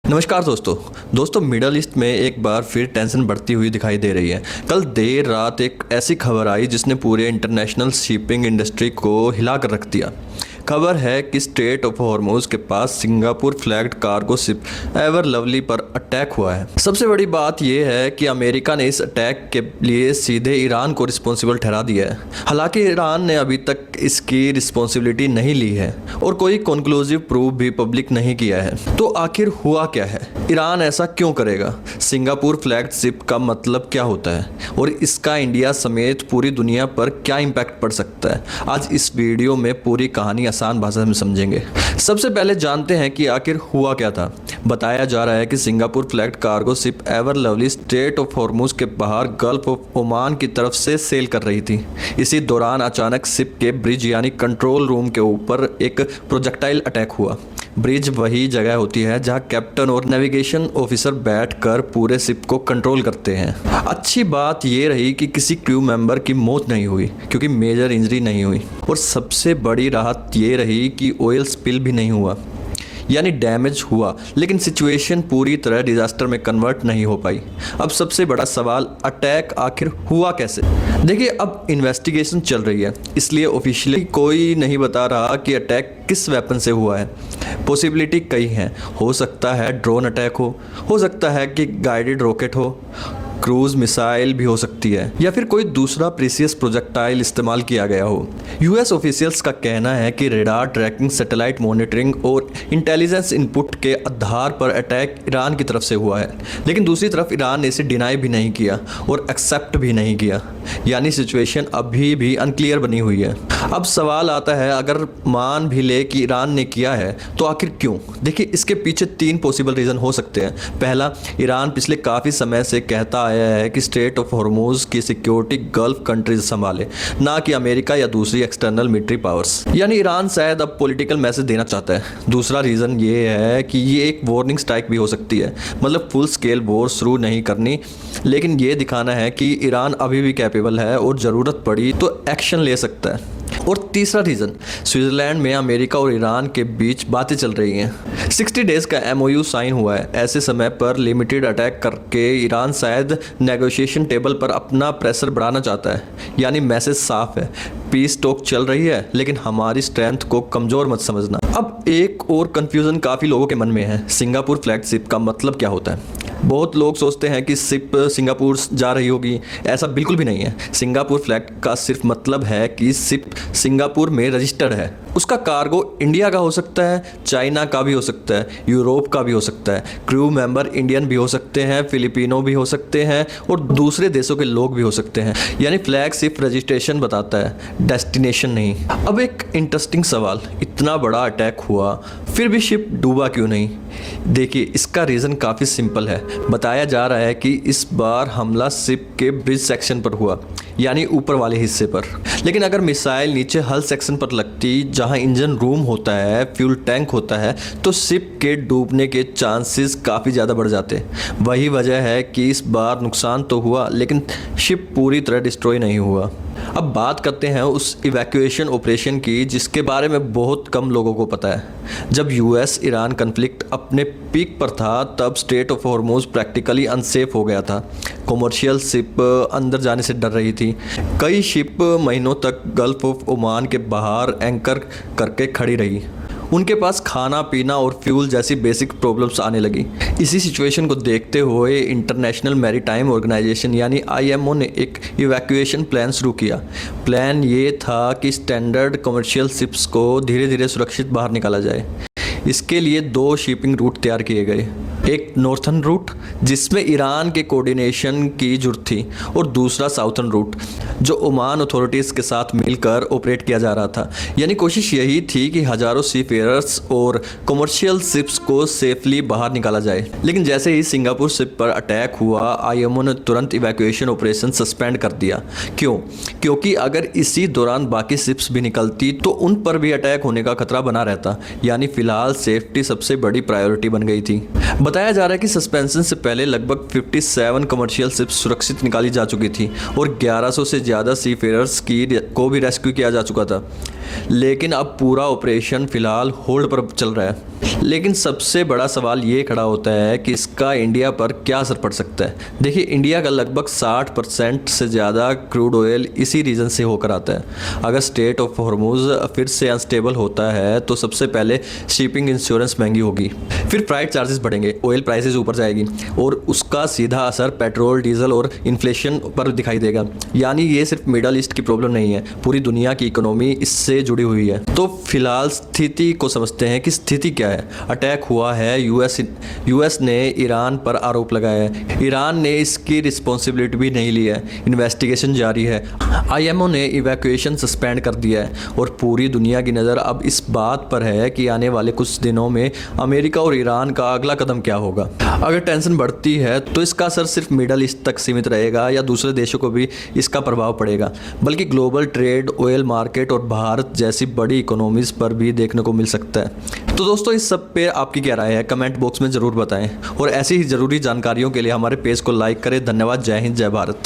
नमस्कार दोस्तों middle east में एक बार फिर टेंशन बढ़ती हुई दिखाई दे रही है। कल देर रात एक ऐसी खबर आई जिसने पूरे इंटरनेशनल शिपिंग इंडस्ट्री को हिला कर रख दिया। खबर है कि स्ट्रेट ऑफ हॉर्मुज के पास Singapore flagged cargo ship Ever Lovely पर अटैक हुआ है। सबसे बड़ी बात यह है कि अमेरिका ने इस अटैक के लिए सीधे ईरान को रिस्पॉन्सिबल ठहरा दिया है। हालांकि ईरान ने अभी तक इसकी रिस्पॉन्सिबिलिटी नहीं ली है और कोई कंक्लूसिव प्रूफ भी पब्लिक नहीं किया है। तो आखिर हुआ क्या है? ईरान ऐसा क्यों करेगा? सिंगापुर फ्लैग्ड शिप का मतलब क्या होता है और इसका इंडिया समेत पूरी दुनिया पर क्या इम्पैक्ट पड़ सकता है? आज इस वीडियो में पूरी कहानी आसान भाषा में समझेंगे। सबसे पहले जानते हैं कि आखिर हुआ क्या था। बताया जा रहा है कि Singapore flagged cargo ship Ever lovely straight of Hormuz के बाहर गल्फ ऑफ ओमान की तरफ से सेल कर रही थी। इसी दौरान अचानक शिप के ब्रिज यानी कंट्रोल रूम के ऊपर एक प्रोजेक्टाइल अटैक हुआ। ब्रिज वही जगह होती है जहां कैप्टन और नेविगेशन ऑफिसर बैठकर पूरे शिप को कंट्रोल करते हैं। अच्छी बात यह रही कि किसी क्रू मेंबर की मौत नहीं हुई क्योंकि मेजर इंजरी नहीं हुई, और सबसे बड़ी राहत ये रही कि ऑयल स्पिल भी नहीं हुआ, यानी डैमेज हुआ लेकिन सिचुएशन पूरी तरह डिजास्टर में कन्वर्ट नहीं हो पाई। अब सबसे बड़ा सवाल, अटैक आखिर हुआ कैसे? देखिए, अब इन्वेस्टिगेशन चल रही है, इसलिए ऑफिशियली कोई नहीं बता रहा कि अटैक किस वेपन से हुआ है। पॉसिबिलिटी कई हैं। हो सकता है ड्रोन अटैक हो सकता है कि गाइडेड रॉकेट हो, क्रूज मिसाइल भी हो सकती है, या फिर कोई दूसरा प्रीसियस प्रोजेक्टाइल इस्तेमाल किया गया हो। यूएस ऑफिशियल्स का कहना है कि रेडार ट्रैकिंग, सैटेलाइट मॉनिटरिंग और इंटेलिजेंस इनपुट के आधार पर अटैक ईरान की तरफ से हुआ है, लेकिन दूसरी तरफ ईरान ने इसे डिनाई भी नहीं किया और एक्सेप्ट भी नहीं किया, यानी सिचुएशन अभी भी अनक्लियर बनी हुई है। अब सवाल आता है, अगर मान भी ले कि ईरान ने किया है तो आखिर क्यों? देखिए, इसके पीछे 3 पॉसिबल रीज़न हो सकते हैं। पहला, ईरान पिछले काफ़ी समय से कहता आया है कि स्ट्रेट ऑफ हॉर्मुज की सिक्योरिटी गल्फ कंट्रीज संभाले, ना कि अमेरिका या दूसरी एक्सटर्नल मिलिट्री पावर्स। यानी ईरान शायद अब पॉलिटिकल मैसेज देना चाहता है। दूसरा रीज़न ये है कि ये एक वार्निंग स्ट्राइक भी हो सकती है, मतलब फुल स्केल वॉर शुरू नहीं करनी, लेकिन ये दिखाना है कि ईरान अभी भी कैपेबल है और ज़रूरत पड़ी तो एक्शन ले सकता है। और तीसरा रीज़न, स्विट्जरलैंड में अमेरिका और ईरान के बीच बातें चल रही हैं। 60 डेज़ का MOU साइन हुआ है। ऐसे समय पर लिमिटेड अटैक करके ईरान शायद नेगोशिएशन टेबल पर अपना प्रेशर बढ़ाना चाहता है। यानी मैसेज साफ है, पीस टॉक चल रही है लेकिन हमारी स्ट्रेंथ को कमज़ोर मत समझना। अब एक और कन्फ्यूज़न काफ़ी लोगों के मन में है, सिंगापुर फ्लैग्ड शिप का मतलब क्या होता है? बहुत लोग सोचते हैं कि शिप सिंगापुर जा रही होगी, ऐसा बिल्कुल भी नहीं है। सिंगापुर फ्लैग का सिर्फ मतलब है कि शिप सिंगापुर में रजिस्टर्ड है। उसका कार्गो इंडिया का हो सकता है, चाइना का भी हो सकता है, यूरोप का भी हो सकता है, क्रू मेंबर इंडियन भी हो सकते हैं, फिलिपिनो भी हो सकते हैं और दूसरे देशों के लोग भी हो सकते हैं। यानी फ्लैग सिर्फ रजिस्ट्रेशन बताता है, डेस्टिनेशन नहीं। अब एक इंटरेस्टिंग सवाल, इतना बड़ा अटैक हुआ फिर भी शिप डूबा क्यों नहीं? देखिए, इसका रीज़न काफ़ी सिंपल है। बताया जा रहा है कि इस बार हमला शिप के ब्रिज सेक्शन पर हुआ, यानी ऊपर वाले हिस्से पर। लेकिन अगर मिसाइल नीचे हल सेक्शन पर लगती, जहां इंजन रूम होता है, फ्यूल टैंक होता है, तो शिप के डूबने के चांसेस काफ़ी ज़्यादा बढ़ जाते। वही वजह है कि इस बार नुकसान तो हुआ लेकिन शिप पूरी तरह डिस्ट्रॉय नहीं हुआ। अब बात करते हैं उस इवैक्यूएशन ऑपरेशन की जिसके बारे में बहुत कम लोगों को पता है। जब US ईरान कन्फ्लिक्ट अपने पीक पर था तब straight of Hormuz practically unsafe हो गया था। कॉमर्शियल शिप अंदर जाने से डर रही थी। कई शिप महीनों तक गल्फ ऑफ ओमान के बाहर एंकर करके खड़ी रही। उनके पास खाना पीना और फ्यूल जैसी बेसिक प्रॉब्लम्स आने लगी। इसी सिचुएशन को देखते हुए इंटरनेशनल मैरीटाइम ऑर्गेनाइजेशन यानी IMO ने एक इवैक्यूएशन प्लान शुरू किया। प्लान ये था कि स्टैंडर्ड कमर्शियल शिप्स को धीरे धीरे सुरक्षित बाहर निकाला जाए। इसके लिए 2 शिपिंग रूट तैयार किए गए, एक नॉर्थर्न रूट जिसमें ईरान के कोऑर्डिनेशन की जरूरत थी और दूसरा साउथर्न रूट जो ओमान अथॉरिटीज़ के साथ मिलकर ऑपरेट किया जा रहा था। यानी कोशिश यही थी कि हज़ारों सीफेयरर्स और कमर्शियल शिप्स को सेफली बाहर निकाला जाए। लेकिन जैसे ही सिंगापुर शिप पर अटैक हुआ, IMO ने तुरंत इवैक्यूएशन ऑपरेशन सस्पेंड कर दिया। क्यों? क्योंकि अगर इसी दौरान बाकी शिप्स भी निकलती तो उन पर भी अटैक होने का खतरा बना रहता। यानी फिलहाल सेफ्टी सबसे बड़ी प्रायोरिटी बन गई थी। बताया जा रहा है कि सस्पेंशन से पहले लगभग 57 कमर्शियल शिप्स सुरक्षित निकाली जा चुकी थी और 1100 से ज़्यादा सीफेयरर्स को भी रेस्क्यू किया जा चुका था। लेकिन अब पूरा ऑपरेशन फ़िलहाल होल्ड पर चल रहा है। लेकिन सबसे बड़ा सवाल ये खड़ा होता है कि इसका इंडिया पर क्या असर पड़ सकता है। देखिए, इंडिया का लगभग 60% से ज़्यादा क्रूड ऑयल इसी रीजन से होकर आता है। अगर स्ट्रेट ऑफ हॉर्मुज़ फिर से अनस्टेबल होता है तो सबसे पहले शिपिंग इंश्योरेंस महंगी होगी, फिर फ्राइट चार्जेस बढ़ेंगे, ऑयल प्राइसेस ऊपर जाएगी और उसका सीधा असर पेट्रोल, डीजल और इन्फ्लेशन पर दिखाई देगा। यानी ये सिर्फ मिडल ईस्ट की प्रॉब्लम नहीं है, पूरी दुनिया की इकोनॉमी इससे जुड़ी हुई है। तो फिलहाल स्थिति को समझते हैं कि स्थिति क्या है। अटैक हुआ है, यूएस ने ईरान पर आरोप लगाया है। ईरान ने इसकी रिस्पॉन्सिबिलिटी भी नहीं ली है, इन्वेस्टिगेशन जारी है। आईएमओ ने इवैक्यूएशन सस्पेंड कर दिया है और पूरी दुनिया की नज़र अब इस बात पर है कि आने वाले कुछ दिनों में अमेरिका और ईरान का अगला कदम क्या होगा। अगर टेंशन बढ़ती है तो इसका असर सिर्फ मिडल ईस्ट तक सीमित रहेगा या दूसरे देशों को भी इसका प्रभाव पड़ेगा, बल्कि ग्लोबल ट्रेड, ऑयल मार्केट और भारत जैसी बड़ी इकोनॉमीज़ पर भी देखने को मिल सकता है। तो दोस्तों, इस सब पे आपकी क्या राय है, कमेंट बॉक्स में ज़रूर बताएं और ऐसी ही ज़रूरी जानकारियों के लिए हमारे पेज को लाइक करें। धन्यवाद। जय हिंद, जय भारत।